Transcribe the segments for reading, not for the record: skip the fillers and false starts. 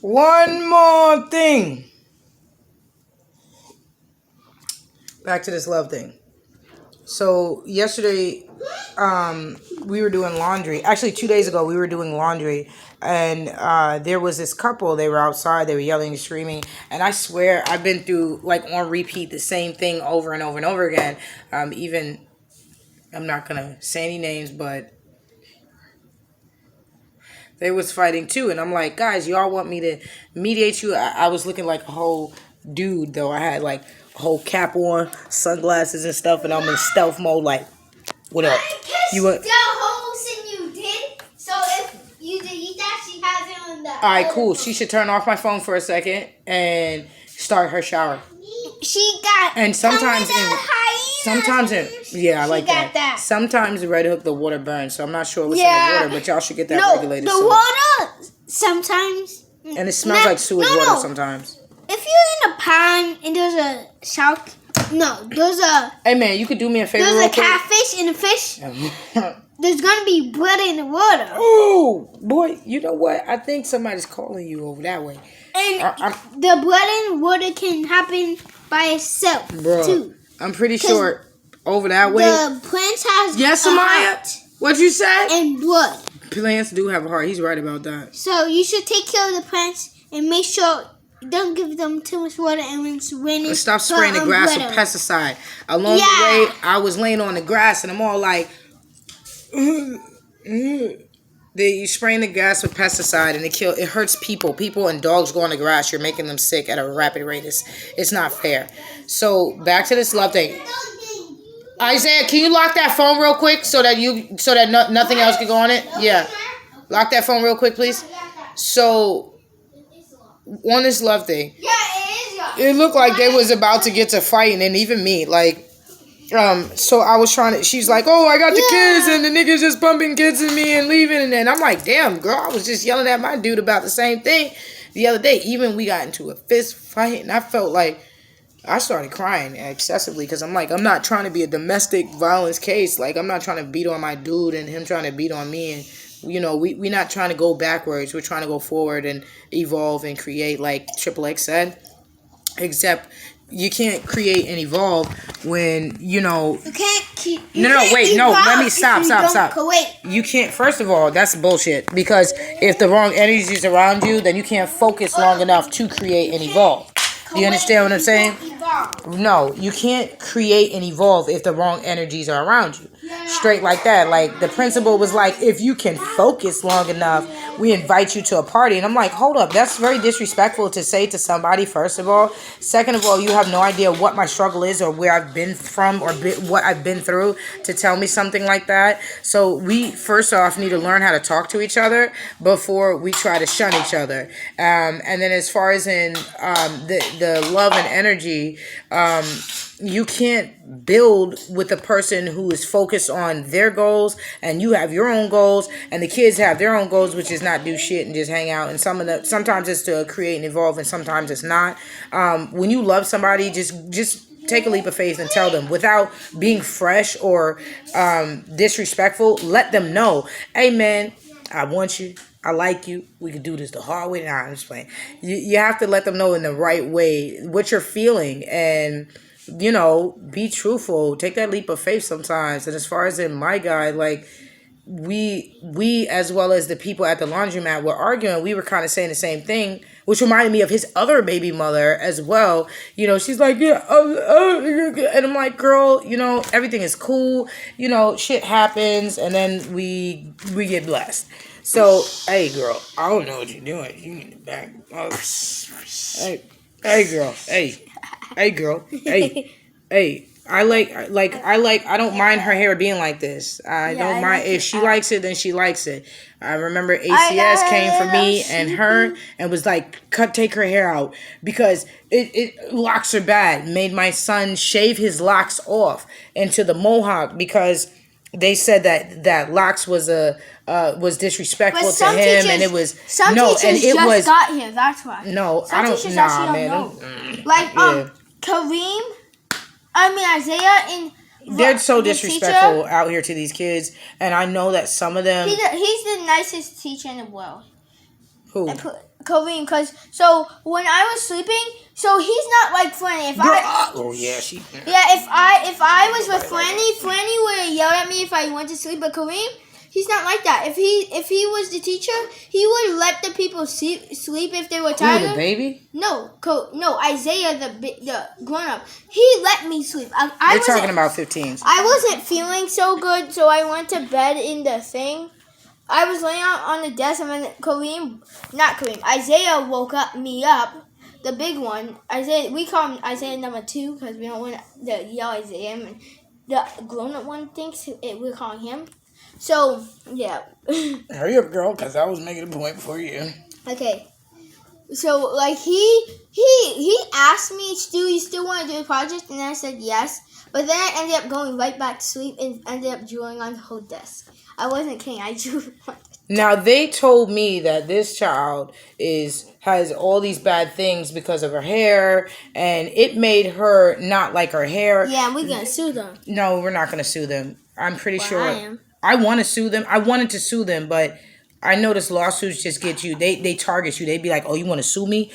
One more thing. Back to this love thing. So yesterday, we were doing laundry. Actually, 2 days ago, we were doing laundry, and there was this couple. They were outside. They were yelling and screaming. And I swear, I've been through like on repeat the same thing over and over and over again. Even I'm not gonna say any names, but they was fighting too. And I'm like, guys, y'all want me to mediate you? I was looking like a whole dude though. I had like a whole cap on, sunglasses and stuff, and I'm in stealth mode. Like, what up? You what? The host and you did. So if you delete that, she has it on the. All right, cool. She should turn off my phone for a second and start her shower. She got. And sometimes yeah, I like that. Sometimes Red Hook the water burns, so I'm not sure what's in the water, but y'all should get that regulated. The water sometimes. And it smells like sewage water sometimes. If you're in a pond and there's a shark, there's a. Hey man, you could do me a favor. There's a catfish and a fish. There's gonna be blood in the water. Oh boy, you know what? I think somebody's calling you over that way. And the blood in the water can happen by itself too. I'm pretty sure over that way. The plants has Amaya. What'd you say? And blood. Plants do have a heart. He's right about that. So you should take care of the plants and make sure don't give them too much water. And when it's raining, stop spraying the grass with pesticide. Along the way, I was laying on the grass and I'm all like, you spraying the grass with pesticide and it hurts people. People and dogs go on the grass. You're making them sick at a rapid rate. It's not fair. So back to this love thing. Isaiah, can you lock that phone real quick so that nothing else can go on it? Yeah, lock that phone real quick, please. So on this love thing, it looked like they was about to get to fighting, and even me, like. So I was trying to, she's like, oh, I got the kids and the niggas just bumping kids in me and leaving. And then I'm like, damn, girl, I was just yelling at my dude about the same thing the other day. Even we got into a fist fight and I felt like I started crying excessively because I'm like, I'm not trying to be a domestic violence case. Like, I'm not trying to beat on my dude and him trying to beat on me. And, you know, we're not trying to go backwards. We're trying to go forward and evolve and create, like Triple X said. Except you can't create and evolve when, you know... You can't keep... Let me stop. You can't... First of all, that's bullshit. Because if the wrong energy is around you, then you can't focus long enough to create and evolve. Do you understand what I'm saying? No, you can't create and evolve if the wrong energies are around you. Straight like that. Like, the principal was like, if you can focus long enough, we invite you to a party. And I'm like, hold up, that's very disrespectful to say to somebody, first of all. Second of all, you have no idea what my struggle is or where I've been from or what I've been through to tell me something like that. So we, first off, need to learn how to talk to each other before we try to shun each other. And then as far as in the love and energy, you can't build with a person who is focused on their goals and you have your own goals and the kids have their own goals, which is not do shit and just hang out. And sometimes it's to create and evolve and sometimes it's not. When you love somebody, just take a leap of faith and tell them without being fresh or disrespectful. Let them know, hey man, I want you. I like you. We could do this the hard way. Nah, I'm just playing. You have to let them know in the right way what you're feeling and, you know, be truthful. Take that leap of faith sometimes. And as far as in my guy, like, we as well as the people at the laundromat were arguing. We were kind of saying the same thing, which reminded me of his other baby mother as well. You know, she's like, yeah, and I'm like, girl, you know, everything is cool. You know, shit happens, and then we get blessed. So, hey, girl, I don't know what you're doing. You need to back up. Hey, girl, hey, girl, hey. I don't mind her hair being like this. I don't mind. If she likes it, then she likes it. I remember ACS came for me and her and was like, take her hair out because it locks are bad. Made my son shave his locks off into the mohawk because they said that locks was disrespectful to him, and it was got here. That's why. No, I don't. Nah, man. Like Kareem. Isaiah and they're so disrespectful out here to these kids, and I know that some of them. He's the nicest teacher in the world. Who? Kareem, because so when I was sleeping, so he's not like Franny. If I was with Franny would yell at me if I went to sleep. But Kareem, he's not like that. If he was the teacher, he would let the people sleep if they were tired. Who, the baby? No, Isaiah, the grown up. He let me sleep. We're talking about 15s. I wasn't feeling so good, so I went to bed in the thing. I was laying out on the desk, and then Isaiah woke me up, the big one. Isaiah, we call him Isaiah number 2 because we don't want to yell Isaiah. And the grown-up one thinks we're calling him. So, yeah. Hurry up, girl, because I was making a point for you. Okay. So, like, he asked me, do you still want to do the project? And I said yes. But then I ended up going right back to sleep and ended up drawing on the whole desk. I wasn't kidding. I drew on Now, they told me that this child has all these bad things because of her hair, and it made her not like her hair. Yeah, we're going to sue them. No, we're not going to sue them. I'm pretty sure. I am. I want to sue them. I wanted to sue them, but I noticed lawsuits just get you. They target you. They be like, oh, you want to sue me?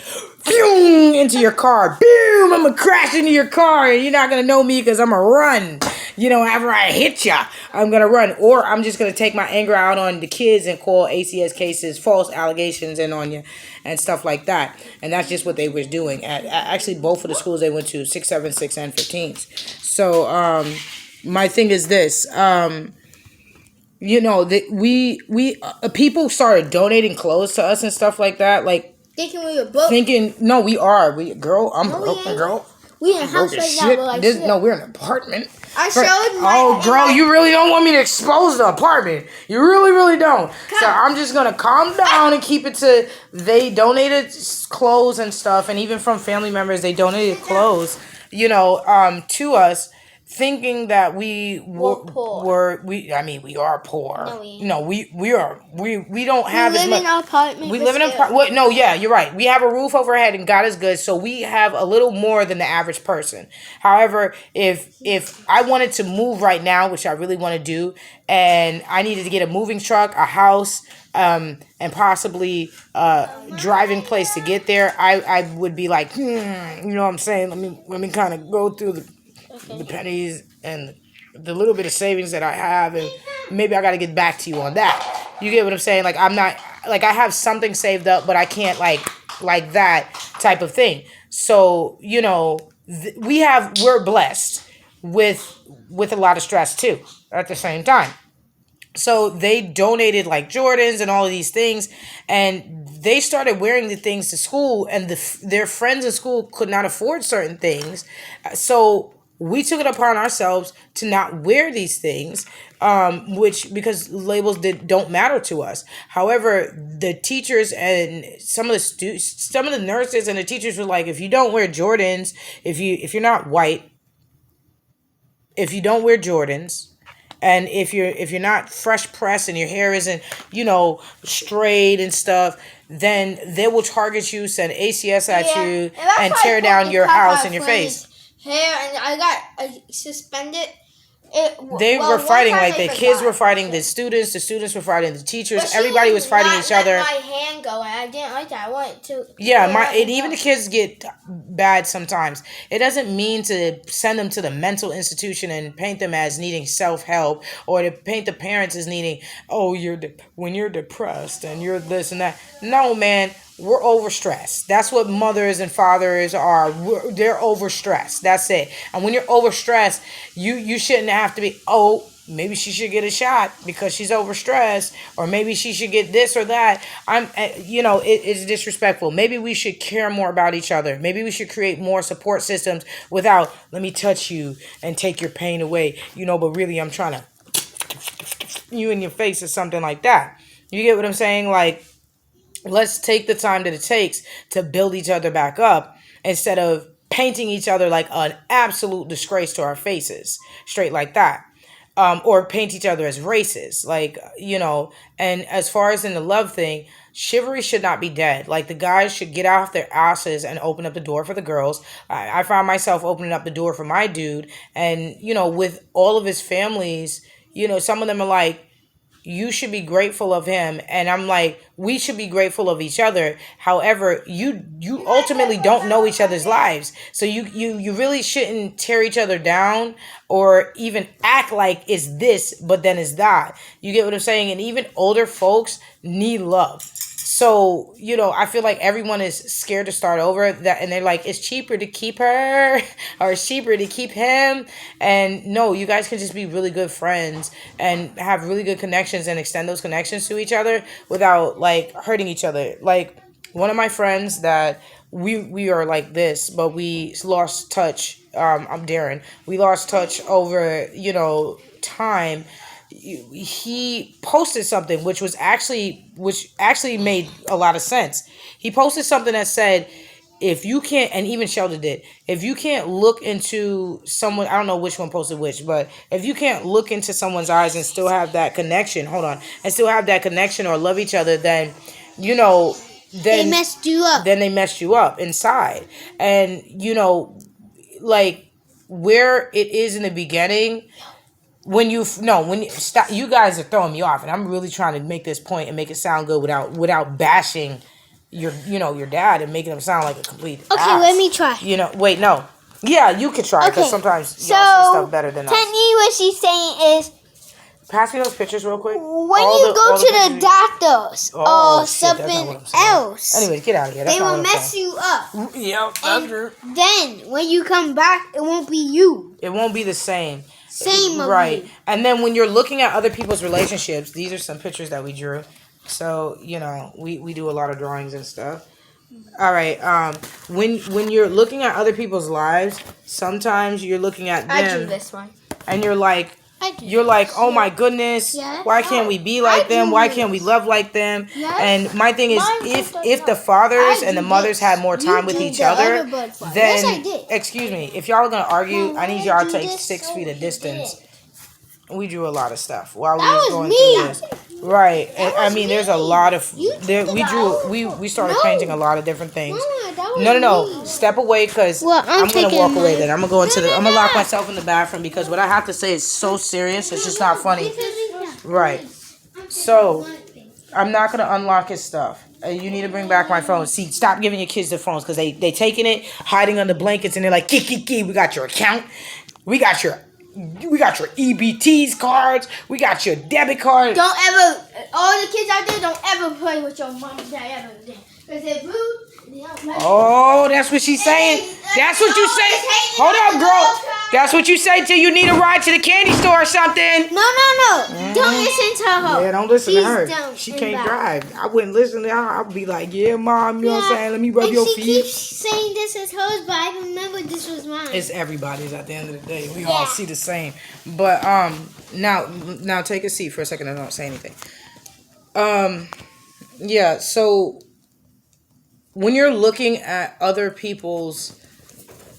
Boom, into your car. Boom, I'm going to crash into your car, and you're not going to know me because I'm going to run. After I hit ya, I'm going to run. Or I'm just going to take my anger out on the kids and call ACS cases, false allegations in on you, and stuff like that. And that's just what they were doing at actually both of the schools they went to, 6, 7, 6, and 15s. So my thing is this. People started donating clothes to us and stuff like that. Like thinking we were broke. No, we are. I'm broke, girl. We in a house right now, but like no, we're in an apartment. I showed my... girl, you really don't want me to expose the apartment. You really, really don't. So I'm just going to calm down and keep it to... They donated clothes and stuff, and even from family members, they donated clothes, to us, thinking that we were poor. We are poor. No, we are. We don't have as much. We live in an apartment. We live in an apartment. No, yeah, you're right. We have a roof over our head, and God is good, so we have a little more than the average person. However, if I wanted to move right now, which I really want to do, and I needed to get a moving truck, a house, and possibly driving place to get there, I would be like, you know what I'm saying? Let me kind of go through the pennies and the little bit of savings that I have, and maybe I got to get back to you on that. You get what I'm saying? Like, I'm not, like, I have something saved up, but I can't like that type of thing. So, we're blessed with a lot of stress too at the same time. So they donated like Jordans and all of these things, and they started wearing the things to school, and their friends in school could not afford certain things. So we took it upon ourselves to not wear these things, because labels don't matter to us. However, the teachers and some of the nurses and the teachers were like, if you don't wear Jordans, if you're not white, if you don't wear Jordans, and if you're not fresh pressed and your hair isn't, straight and stuff, then they will target you, send ACS at you, and tear down your house and your face. Hair, and I got suspended. They were fighting, like the kids were fighting the students were fighting the teachers, everybody was fighting each other. My hand go, and I didn't like that. I wanted to. Yeah, even the kids get bad sometimes. It doesn't mean to send them to the mental institution and paint them as needing self-help, or to paint the parents as needing, when you're depressed and you're this and that. No, man. We're overstressed. That's what mothers and fathers are. They're overstressed. That's it. And when you're overstressed, you shouldn't have to be, maybe she should get a shot because she's overstressed, or maybe she should get this or that. It's disrespectful. Maybe we should care more about each other. Maybe we should create more support systems without, let me touch you and take your pain away, but really I'm trying to you in your face or something like that. You get what I'm saying? Like, let's take the time that it takes to build each other back up instead of painting each other like an absolute disgrace to our faces, straight like that. Or paint each other as racist, and as far as in the love thing, chivalry should not be dead. Like, the guys should get off their asses and open up the door for the girls. I found myself opening up the door for my dude, and, with all of his families, some of them are like, you should be grateful of him. And I'm like, we should be grateful of each other. However, you ultimately don't know each other's lives. So you really shouldn't tear each other down or even act like it's this, but then it's that. You get what I'm saying? And even older folks need love. So, I feel like everyone is scared to start over that, and they're like, it's cheaper to keep her or it's cheaper to keep him. And no, you guys can just be really good friends and have really good connections and extend those connections to each other without like hurting each other. Like one of my friends that we are like this, but we lost touch. I'm Darren. We lost touch over, time. He posted something which actually made a lot of sense. He posted something that said, if you can't, and even Sheldon did, if you can't look into someone, I don't know which one posted which, but if you can't look into someone's eyes and still have that connection, and still have that connection or love each other, then then they messed you up. Then they messed you up inside. And like where it is in the beginning, when you stop, you guys are throwing me off, and I'm really trying to make this point and make it sound good without bashing your dad and making him sound like a complete ass. Let me try. Wait, no. Yeah, you could try, because sometimes y'all say stuff better than us. Technically what she's saying is, pass me those pictures real quick. When you go to the doctors or something else. Anyways, get out of here. They will mess you up. Yep, that's true. Then when you come back, it won't be you. It won't be the same. Right. And then when you're looking at other people's relationships, these are some pictures that we drew. So, we do a lot of drawings and stuff. All right. When you're looking at other people's lives, sometimes you're looking at them. I drew this one. And you're like, oh my goodness, why can't we be like them? Why can't we love like them? And my thing is, if the fathers and the mothers had more time with each other, then, excuse me, if y'all are going to argue, I need y'all to take 6 feet of distance. We drew a lot of stuff while we was going through this. Right. And, I mean, there's a lot of, we started painting a lot of different things. No. Step away, because I'm going to walk away then. I'm going to I'm going to lock myself in the bathroom, because what I have to say is so serious. It's just not funny. Right. So, I'm not going to unlock his stuff. You need to bring back my phone. See, stop giving your kids their phones, because they taking it, hiding under blankets, and they're like, kiki, we got your account. We got your EBT's cards. We got your debit card. Don't ever, all the kids out there, don't ever play with your mom and dad ever again. Because they're rude. Oh, that's what she's saying. That's what you say. Hold up, girl. That's what you say till you need a ride to the candy store or something. No. Don't listen to her. Yeah, don't listen to her. She can't drive. I wouldn't listen to her. I'd be like, yeah, mom, you know what I'm saying? Let me rub your feet. She keeps saying this is hers, but I remember this was mine. It's everybody's at the end of the day. We all see the same. But now take a seat for a second and don't say anything. Yeah, so when you're looking at other people's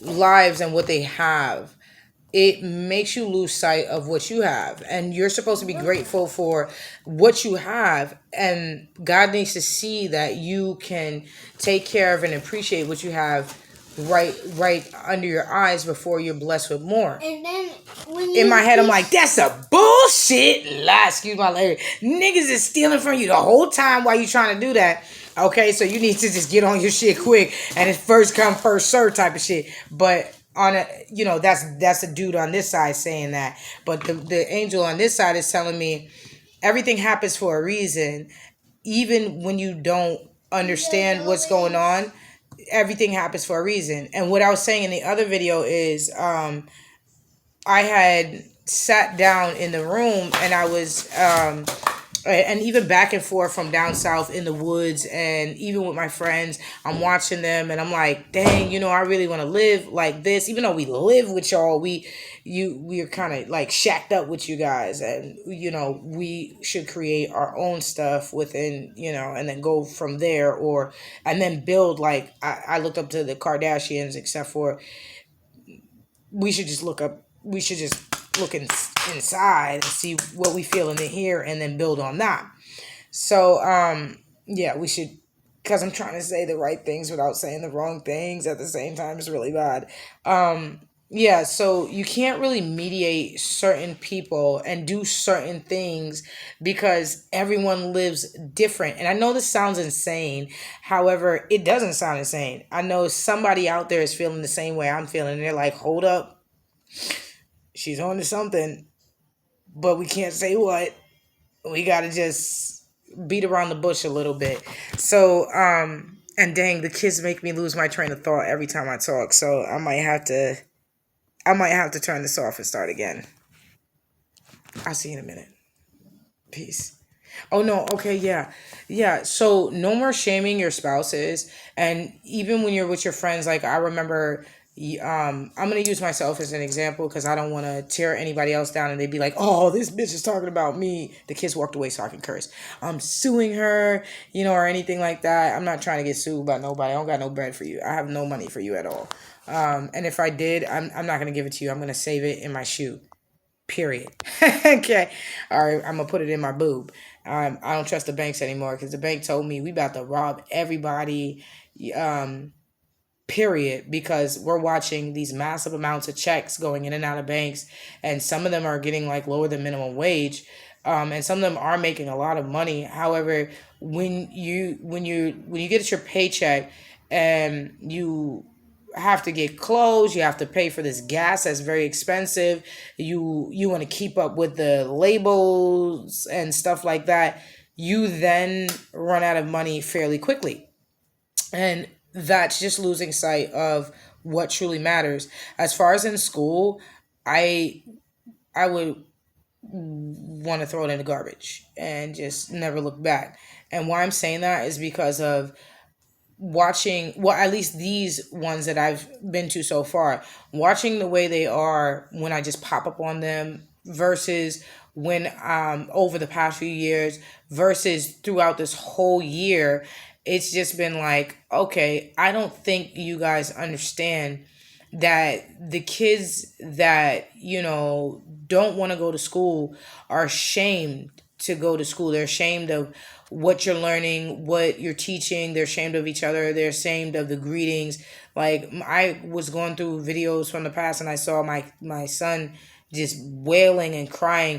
lives and what they have, it makes you lose sight of what you have. And you're supposed to be grateful for what you have. And God needs to see that you can take care of and appreciate what you have right under your eyes before you're blessed with more. And then in my head, I'm like, that's a bullshit lie. Excuse my language. Niggas is stealing from you the whole time while you trying to do that. Okay, so you need to just get on your shit quick, and it's first come, first serve type of shit. But on a, that's a dude on this side saying that. But the angel on this side is telling me everything happens for a reason. Even when you don't understand what's going on, everything happens for a reason. And what I was saying in the other video is, I had sat down in the room, and I was and even back and forth from down south in the woods, and even with my friends, I'm watching them, and I'm like, dang, I really want to live like this. Even though we live with y'all, we are kind of like shacked up with you guys, and we should create our own stuff within, and then go from there, and then build. Like I looked up to the Kardashians, except for we should just look inside and see what we feel in the here, and then build on that. So yeah, we should, because I'm trying to say the right things without saying the wrong things at the same time. It's really bad. Yeah, so you can't really mediate certain people and do certain things because everyone lives different. And I know this sounds insane. However, it doesn't sound insane. I know somebody out there is feeling the same way I'm feeling. And they're like, hold up, she's on to something, but we can't say what. We got to just beat around the bush a little bit. So, and dang, the kids make me lose my train of thought every time I talk. So I might have to turn this off and start again. I'll see you in a minute. Peace. Oh no, okay, yeah. Yeah, so no more shaming your spouses, and even when you're with your friends, like I remember I'm going to use myself as an example because I don't want to tear anybody else down and they'd be like, "Oh, this bitch is talking about me." The kids walked away so I can curse. I'm suing her, or anything like that. I'm not trying to get sued by nobody. I don't got no bread for you. I have no money for you at all. And if I did, I'm not going to give it to you. I'm going to save it in my shoe. Period. Okay. All right. I'm gonna put it in my boob. I don't trust the banks anymore because the bank told me we about to rob everybody. Um, period. Because we're watching these massive amounts of checks going in and out of banks, and some of them are getting like lower than minimum wage. And some of them are making a lot of money. However, when you get your paycheck and you have to get clothes, you have to pay for this gas that's very expensive, you want to keep up with the labels and stuff like that, you then run out of money fairly quickly, and that's just losing sight of what truly matters. As far as in school, i I would want to throw it in the garbage and just never look back. And why I'm saying that is because of watching, well, at least these ones that I've been to so far, watching the way they are when I just pop up on them versus when over the past few years versus throughout this whole year, it's just been like, okay, I don't think you guys understand that the kids that don't want to go to school are ashamed to go to school. They're ashamed of what you're learning, what you're teaching. They're ashamed of each other. They're ashamed of the greetings. Like I was going through videos from the past and I saw my son just wailing and crying